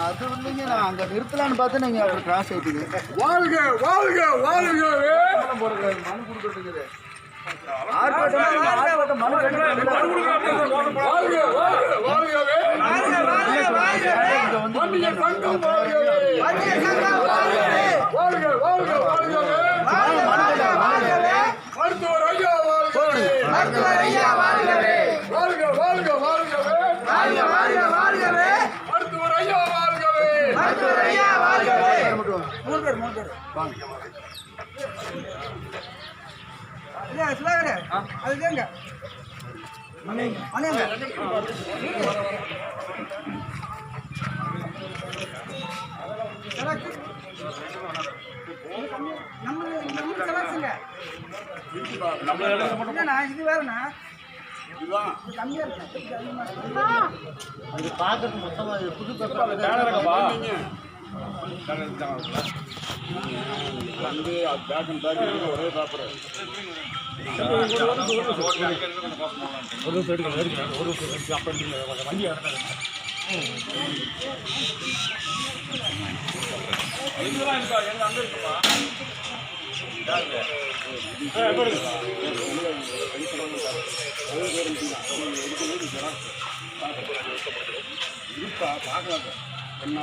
அது இல்லைங்க, நான் அங்கே நிறுத்தலான்னு பார்த்து நீங்கள் அப்புறம் கிராஸ் ஆகிட்டீங்க. வாழ்க வாழ்க வாழ்கவே போடுறது மனு கொடுத்துருக்குது. ஆர்ப்பாட்டம் மனு வாழ்க வாழ்க வாழ்கவே வன்னிய சங்கம் வாழ்கவே வாழ்க வாழ்க வாழ்கவே மருத்துவர் ஐயா வாழ்கவே வாழ்க வாழ்க வாழ்கவே மருத்துவர் ஐயா வாழ்கவே மூணு பேர் வாங்க. அதுதாங்க இது வேறண்ணா கம்மியா இருக்கு. இது பார்க்கறது மொத்தமா புது வந்து பேக் அண்ட் பேக் ஒரே பேப்பர் வண்டி இருக்கா பார்க்கலாம் என்ன